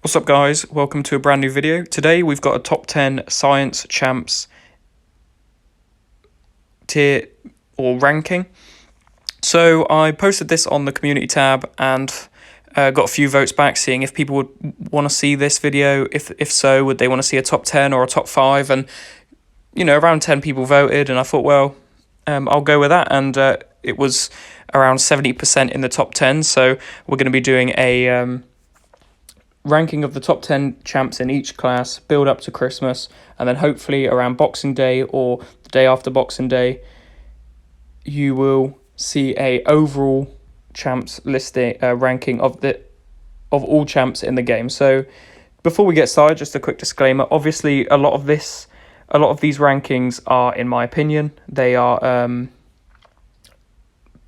What's up guys, welcome to a brand new video. Today we've got a top 10 science champs tier or ranking. So I posted this on the community tab and got a few votes back seeing if people would want to see this video. If so, would they want to see a top 10 or a top 5? And you know, around 10 people voted and I thought, well, I'll go with that. And it was around 70% in the top 10. So we're going to be doing a ranking of the top 10 champs in each class, build up to Christmas, and then hopefully around Boxing Day or the day after Boxing Day, you will see a overall champs listing ranking of all champs in the game. So before we get started, just a quick disclaimer. Obviously, a lot of these rankings are, in my opinion, they are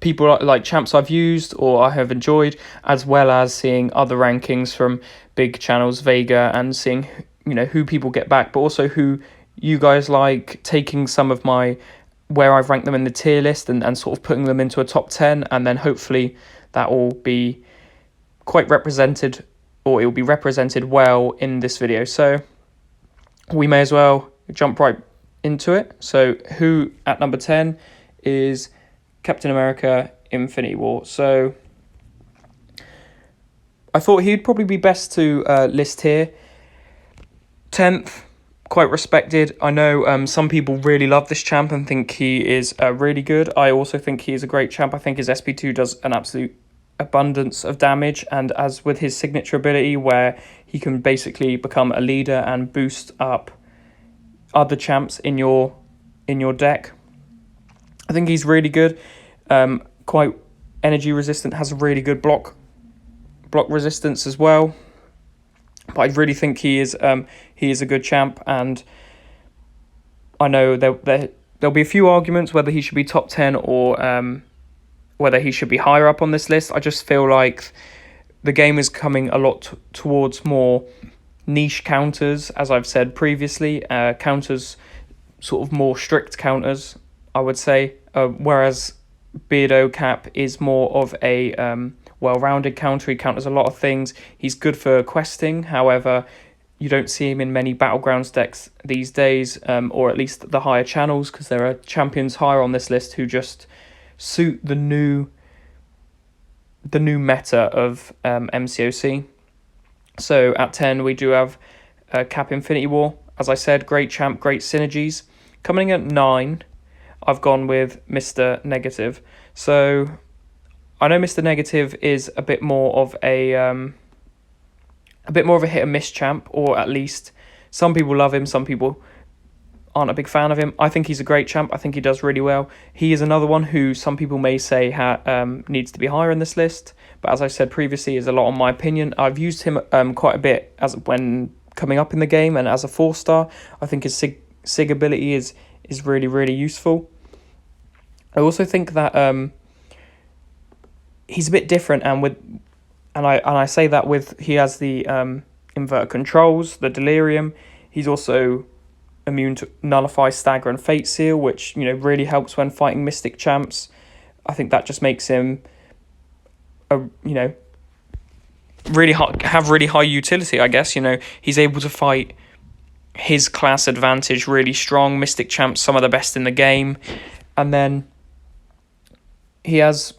people like champs I've used or I have enjoyed, as well as seeing other rankings from big channels, Vega, and seeing, you know, who people get back, but also who you guys like, taking some of my, where I've ranked them in the tier list and sort of putting them into a top 10, and then hopefully that will be quite represented, or it will be represented well in this video. So we may as well jump right into it. So who at number 10 is Captain America Infinity War. So I thought he'd probably be best to list here. 10th, quite respected. I know some people really love this champ and think he is really good. I also think he is a great champ. I think his SP2 does an absolute abundance of damage, and as with his signature ability where he can basically become a leader and boost up other champs in your deck, I think he's really good. Quite energy resistant, has a really good block resistance as well. But I really think he is a good champ, and I know there'll be a few arguments whether he should be top 10 or whether he should be higher up on this list. I just feel like the game is coming a lot towards more niche counters, as I've said previously. Counters, sort of more strict counters, I would say, whereas Beardo Cap is more of a well-rounded counter. He counters a lot of things. He's good for questing. However, you don't see him in many Battlegrounds decks these days, or at least the higher channels, because there are champions higher on this list who just suit the new meta of MCOC. So at 10, we do have Cap Infinity War. As I said, great champ, great synergies. Coming in at 9, I've gone with Mr. Negative. So I know Mr. Negative is a bit more of a hit and miss champ, or at least some people love him, some people aren't a big fan of him. I think he's a great champ. I think he does really well. He is another one who some people may say needs to be higher in this list, but as I said previously, is a lot on my opinion. I've used him quite a bit when coming up in the game, and as a 4-star, I think his sig ability is really, really useful. I also think that he's a bit different, and I say that with, he has the inverted controls, the delirium. He's also immune to nullify, stagger, and fate seal, which, you know, really helps when fighting mystic champs. I think that just makes him really high utility, I guess. You know, he's able to fight his class advantage really strong. Mystic champs, some of the best in the game, and then he has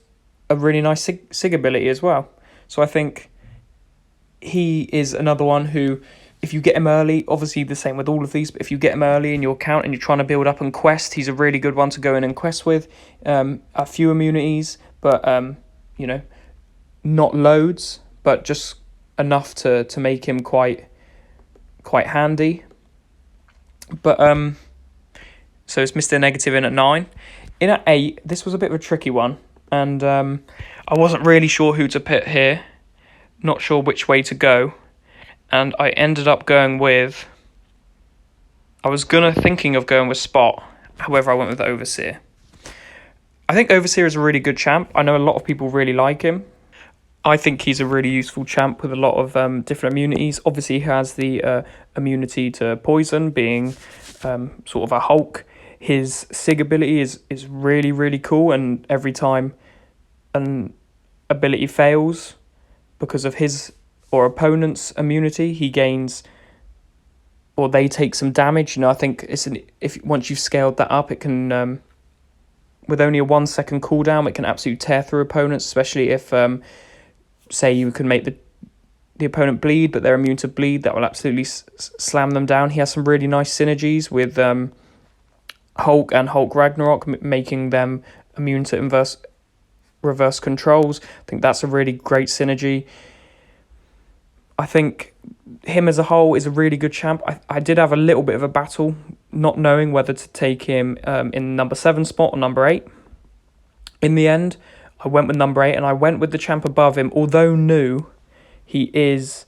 a really nice sig ability as well. So I think he is another one who, if you get him early, obviously the same with all of these, but if you get him early in your account and you're trying to build up and quest, he's a really good one to go in and quest with. A few immunities, but you know, not loads, but just enough to make him quite handy. But so it's Mr. Negative in at 9. In at 8, this was a bit of a tricky one, and I wasn't really sure who to put here, not sure which way to go, and I ended up going with, thinking of going with Spot, however I went with Overseer. I think Overseer is a really good champ. I know a lot of people really like him. I think he's a really useful champ with a lot of different immunities. Obviously, he has the immunity to poison, being sort of a Hulk. His sig ability is really, really cool, and every time an ability fails because of his or opponent's immunity, he gains, or they take some damage. I think if once you've scaled that up, it can, with only a 1 second cooldown, it can absolutely tear through opponents, especially if, say, you can make the opponent bleed, but they're immune to bleed. That will absolutely slam them down. He has some really nice synergies with Hulk and Hulk Ragnarok, making them immune to reverse controls. I think that's a really great synergy. I think him as a whole is a really good champ. I did have a little bit of a battle, not knowing whether to take him in number 7 spot or number 8. In the end, I went with number 8, and I went with the champ above him, although new. He is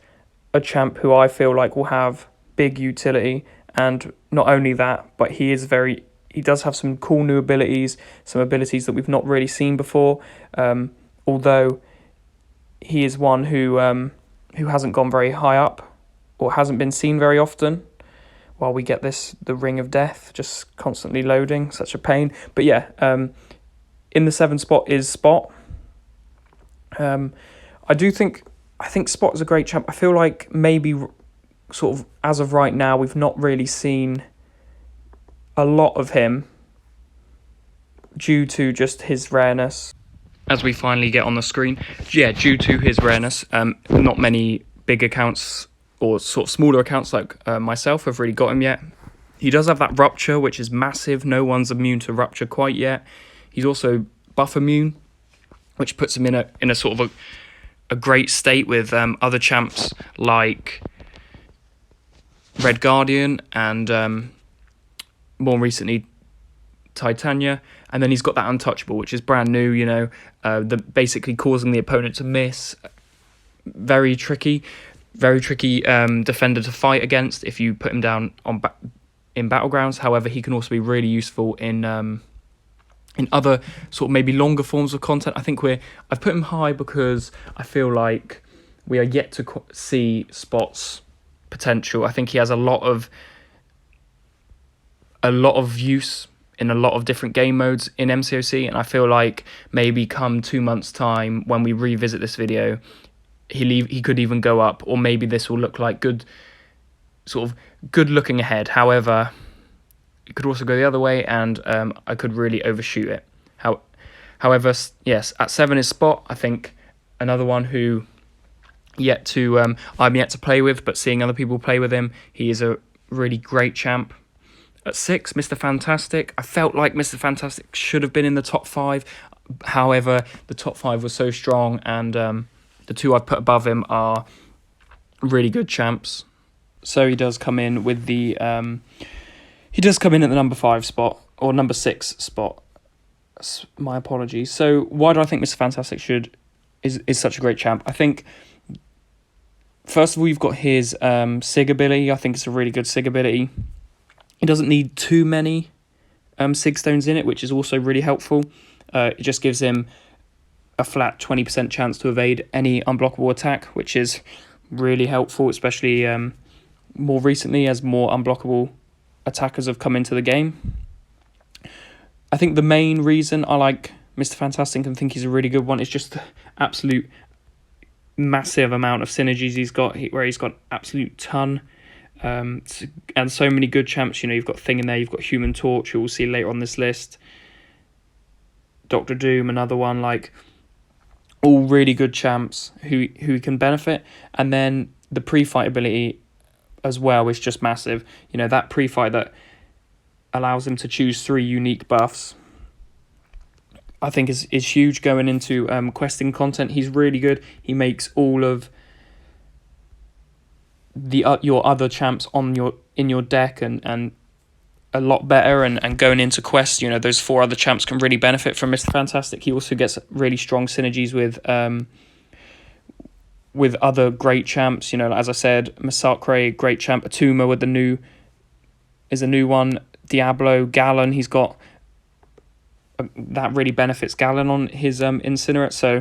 a champ who I feel like will have big utility, and not only that, but he does have some cool new abilities, some abilities that we've not really seen before, although he is one who hasn't gone very high up or hasn't been seen very often, while we get the Ring of Death just constantly loading, such a pain. But yeah, in the 7 spot is Spot. I think Spot is a great champ. I feel like maybe sort of as of right now, we've not really seen a lot of him due to just his rareness. As we finally get on the screen, yeah, due to his rareness, not many big accounts or sort of smaller accounts like myself have really got him yet. He does have that Rupture, which is massive. No one's immune to Rupture quite yet. He's also buff immune, which puts him in a sort of a great state with other champs like Red Guardian and more recently Titania. And then he's got that Untouchable, which is brand new, basically causing the opponent to miss. Very tricky defender to fight against if you put him down in Battlegrounds. However, he can also be really useful in other sort of maybe longer forms of content. I think I've put him high because I feel like we are yet to see Spot's potential. I think he has a lot of use in a lot of different game modes in MCOC, and I feel like maybe come 2 months' time when we revisit this video, he could even go up, or maybe this will look like good looking ahead. However, it could also go the other way, and I could really overshoot it. However, yes, at 7 is Spot. I think another one who I'm yet to play with, but seeing other people play with him, he is a really great champ. At 6, Mr. Fantastic. I felt like Mr. Fantastic should have been in the top 5. However, the top 5 was so strong, and the 2 I've put above him are really good champs. So he does come in with the at the number 5 spot, or number 6 spot. My apologies. So why do I think Mr. Fantastic is such a great champ? I think first of all, you've got his SIG ability. I think it's a really good SIG ability. It doesn't need too many SIG stones in it, which is also really helpful. It just gives him a flat 20% chance to evade any unblockable attack, which is really helpful, especially more recently as more unblockable attackers have come into the game. I think the main reason I like Mr. Fantastic and think he's a really good one is just the absolute massive amount of synergies he's got, where he's got absolute ton. And so many good champs. You've got Thing in there, you've got Human Torch, who we'll see later on this list. Dr. Doom, another one, like all really good champs who can benefit. And then the pre-fight ability as well is just massive. That pre-fight that allows him to choose 3 unique buffs, I think is huge going into questing content. He's really good. He makes all of your other champs in your deck and a lot better, and going into quests, those 4 other champs can really benefit from Mr. Fantastic. He also gets really strong synergies with other great champs. As I said, Massacre, great champ. Atuma is a new one. Diablo, Gallon, he's got that really benefits Gallon on his Incinerate. So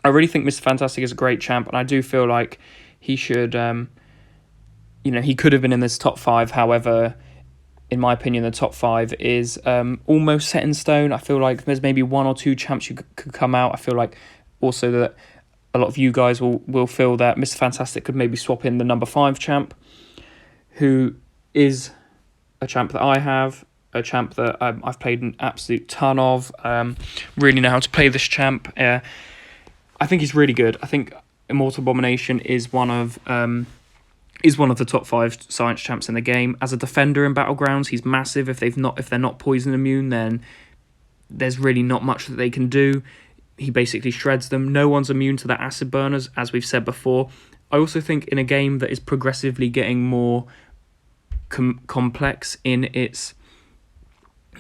I really think Mr. Fantastic is a great champ, and I do feel like he should, he could have been in this top 5. However, in my opinion, the top 5 is almost set in stone. I feel like there's maybe 1 or 2 champs who could come out. I feel like also that a lot of you guys will feel that Mr. Fantastic could maybe swap in the number 5 champ, who is a champ that I have, a champ that I've played an absolute ton of. Really know how to play this champ. I think he's really good. I think Immortal Abomination is one of the top 5 science champs in the game. As a defender in Battlegrounds, he's massive. If they're not poison immune, then there's really not much that they can do. He basically shreds them. No one's immune to the acid burners, as we've said before. I also think in a game that is progressively getting more complex in its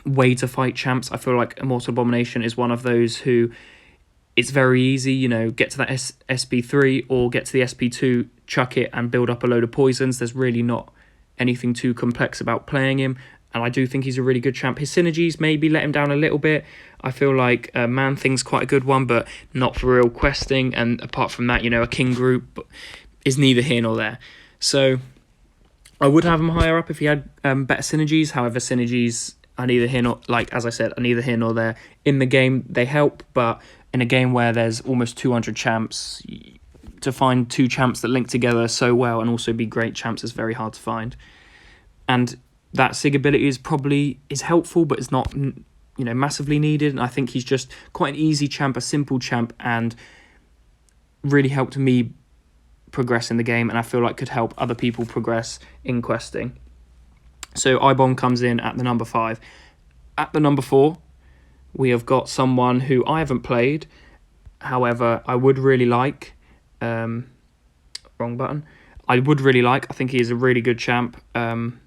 way to fight champs, I feel like Immortal Abomination is one of those who it's very easy, get to that SP3 or get to the SP2, chuck it and build up a load of poisons. There's really not anything too complex about playing him, and I do think he's a really good champ. His synergies maybe let him down a little bit. I feel like Man-Thing's quite a good one, but not for real questing, and apart from that, a king group is neither here nor there. So I would have him higher up if he had better synergies. However, synergies are neither here nor, as I said, are neither here nor there. In the game, they help, but in a game where there's almost 200 champs, to find 2 champs that link together so well and also be great champs is very hard to find. And that Sig ability is helpful, but it's not massively needed. And I think he's just quite an easy champ, a simple champ, and really helped me progress in the game, and I feel like could help other people progress in questing. So Ibon comes in at the number 5. At the number 4, we have got someone who I haven't played. However, I would really like. Wrong button. I would really like. I think he is a really good champ. And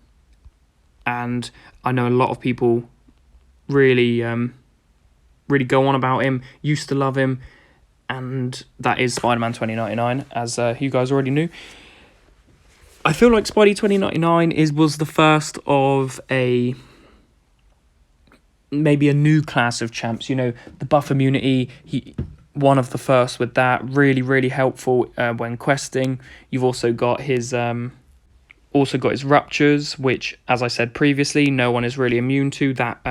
I know a lot of people really go on about him, used to love him, and that is Spider-Man 2099, as you guys already knew. I feel like Spidey 2099 was the first of maybe a new class of champs. The buff immunity, one of the first with that, really, really helpful when questing. You've also got his ruptures, which, as I said previously, no one is really immune to. That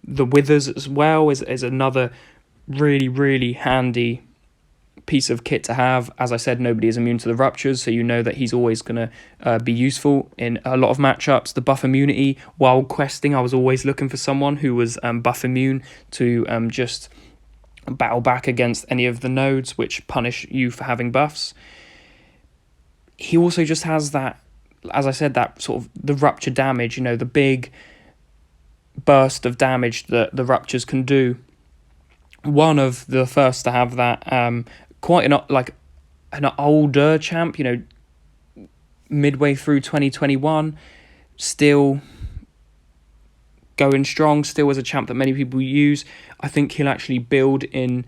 the withers as well is another really, really handy piece of kit to have. As I said, nobody is immune to the ruptures, so that he's always going to be useful in a lot of matchups. The buff immunity, while questing, I was always looking for someone who was buff immune to just battle back against any of the nodes which punish you for having buffs. He also just has that, as I said, that sort of the rupture damage, the big burst of damage that the ruptures can do. One of the first to have that, quite an older champ, midway through 2021, still going strong, still as a champ that many people use. I think he'll actually build in,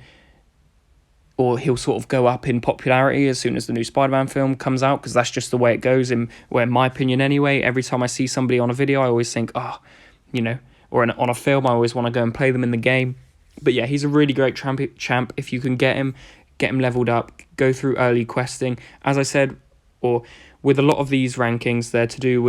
or he'll sort of go up in popularity as soon as the new Spider-Man film comes out, because that's just the way it goes, in my opinion anyway. Every time I see somebody on a video, I always think, or on a film, I always want to go and play them in the game. But yeah, he's a really great champ. If you can get him leveled up, go through early questing. As I said, or with a lot of these rankings, they're to do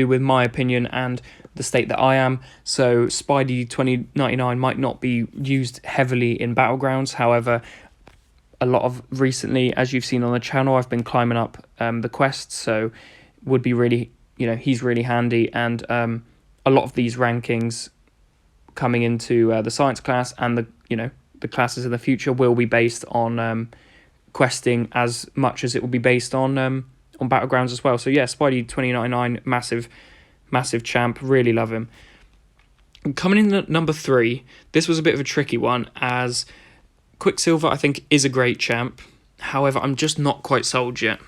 with my opinion and the state that I am. So Spidey 2099 might not be used heavily in Battlegrounds. However, a lot of recently, as you've seen on the channel, I've been climbing up the quests, so would be really, he's really handy. And a lot of these rankings coming into the science class and the classes in the future will be based on questing as much as it will be based on Battlegrounds as well. So yeah, Spidey 2099, massive champ, really love him. Coming in at number 3, this was a bit of a tricky one, as Quicksilver I think is a great champ. However, I'm just not quite sold yet.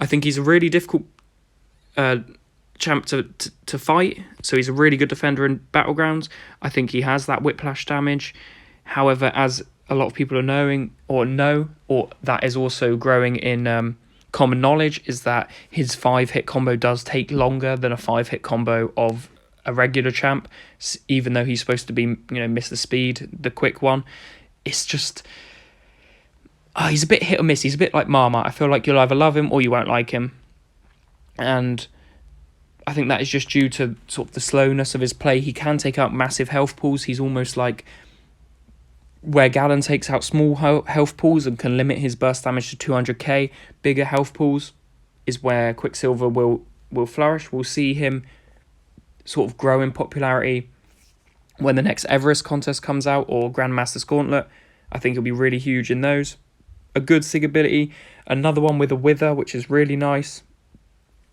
I think he's a really difficult champ to fight, so he's a really good defender in Battlegrounds. I think he has that whiplash damage. However, as a lot of people are knowing, or that is also growing in common knowledge, is that his 5-hit combo does take longer than a 5-hit combo of a regular champ, even though he's supposed to be, Mr. Speed, the quick one. It's just, he's a bit hit or miss. He's a bit like Marmot. I feel like you'll either love him or you won't like him. And I think that is just due to sort of the slowness of his play. He can take out massive health pools. He's almost like where Gallon takes out small health pools and can limit his burst damage to 200k. Bigger health pools is where Quicksilver will flourish. We'll see him sort of grow in popularity when the next Everest contest comes out, or Grandmaster's Gauntlet. I think he'll be really huge in those. A good Sig ability. Another one with a Wither, which is really nice.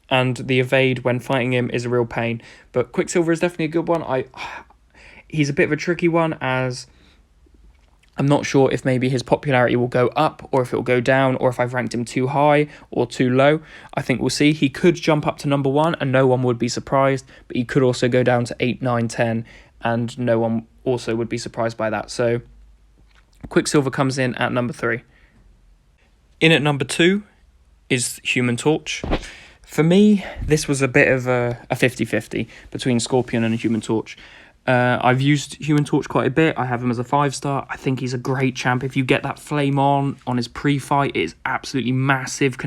And the evade when fighting him is a real pain. But Quicksilver is definitely a good one. He's a bit of a tricky one, as I'm not sure if maybe his popularity will go up or if it will go down, or if I've ranked him too high or too low. I think we'll see. He could jump up to number 1 and no one would be surprised, but he could also go down to 8, 9, 10 and no one also would be surprised by that. So Quicksilver comes in at number 3. In at number 2 is Human Torch. For me, this was a bit of a 50-50 between Scorpion and Human Torch. I've used Human Torch quite a bit. I have him as a 5-star. I think he's a great champ. If you get that flame on his pre-fight, it's absolutely massive.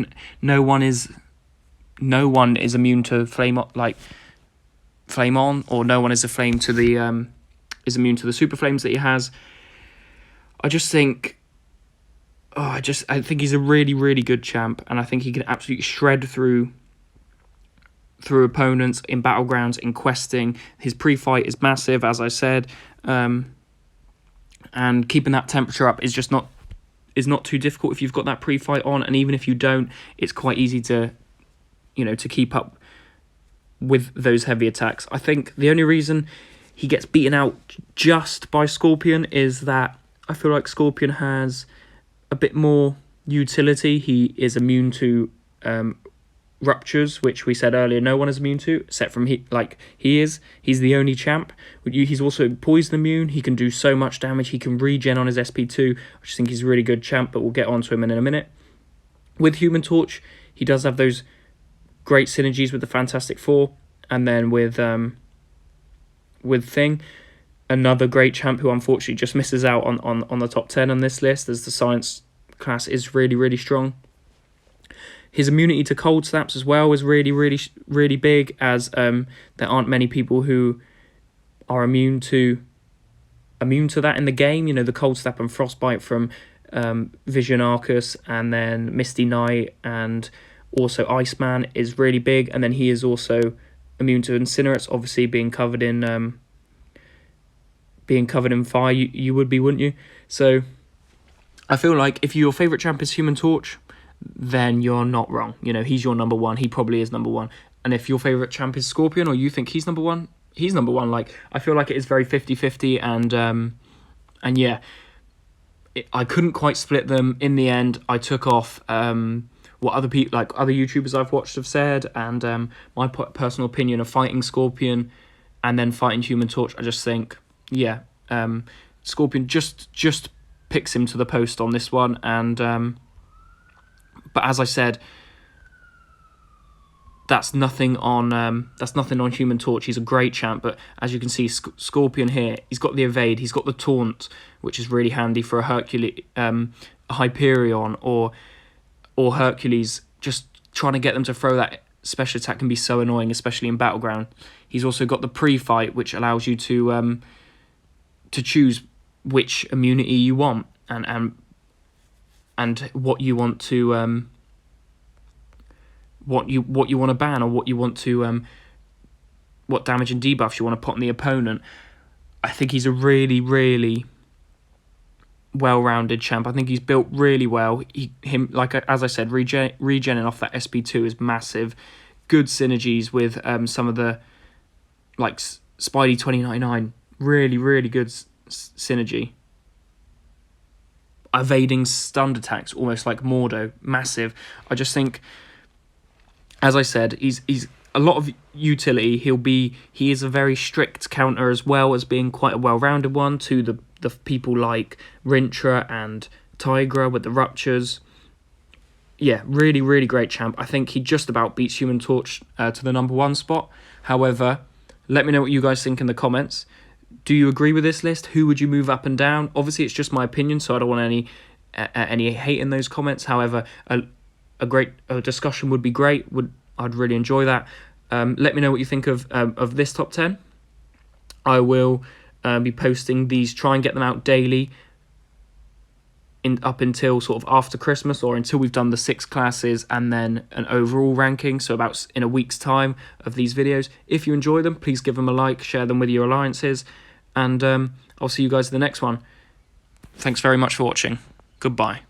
No one is immune to flame on, or no one is immune to the super flames that he has. I think he's a really, really good champ, and I think he can absolutely shred through opponents in battlegrounds, in questing. His pre-fight is massive, as I said, and keeping that temperature up is not too difficult if you've got that pre-fight on, and even if you don't, it's quite easy to keep up with those heavy attacks. I think the only reason he gets beaten out just by Scorpion is that I feel like Scorpion has a bit more utility. He is immune to ruptures, which we said earlier no one is immune to, except from he is. He's the only champ. He's also poison immune. He can do so much damage. He can regen on his SP2. I just think he's a really good champ, but we'll get onto him in a minute. With Human Torch, he does have those great synergies with the Fantastic Four, and then with Thing, another great champ who unfortunately just misses out on the top 10 on this list, as the Science class is really, really strong. His immunity to cold snaps as well is really, really, really big, as there aren't many people who are immune to that in the game. The cold snap and frostbite from Vision Arcus, and then Misty Knight, and also Iceman is really big. And then he is also immune to Incinerates, obviously being covered in fire. You would be, wouldn't you? So I feel like if your favourite champ is Human Torch, then you're not wrong. He's your number 1. He probably is number 1. And if your favourite champ is Scorpion, or you think he's number 1, he's number 1. I feel like it is very 50-50, and yeah, I couldn't quite split them. In the end, I took off what other people, like other YouTubers I've watched, have said, and my personal opinion of fighting Scorpion and then fighting Human Torch. I just think, yeah, Scorpion just picks him to the post on this one, and but as I said, that's nothing on Human Torch. He's a great champ, but as you can see, Scorpion here, he's got the evade, he's got the taunt, which is really handy for a Hyperion or Hercules. Just trying to get them to throw that special attack can be so annoying, especially in Battleground. He's also got the pre-fight, which allows you to choose which immunity you want, and what you want to what you want to ban, or what you want to what damage and debuffs you want to put on the opponent. I think he's a really, really well-rounded champ. I think he's built really well. As I said, regenning off that SP2 is massive. Good synergies with some of the Spidey 2099. Really, really good synergy. Evading stunned attacks, almost like Mordo, massive. I just think, as I said, he's a lot of utility. He is a very strict counter, as well as being quite a well-rounded one to the people like Rintra and Tigra with the ruptures. Yeah, really, really great champ. I think he just about beats Human Torch to the number 1 spot. However, let me know what you guys think in the comments. Do you agree with this list? Who would you move up and down? Obviously, it's just my opinion, so I don't want any hate in those comments. However, a discussion would be great. I'd really enjoy that. Let me know what you think of this top 10. I will be posting these, try and get them out daily, up until sort of after Christmas, or until we've done the 6 classes and then an overall ranking, so about in a week's time of these videos. If you enjoy them, please give them a like, share them with your alliances, and I'll see you guys in the next one. Thanks very much for watching. Goodbye.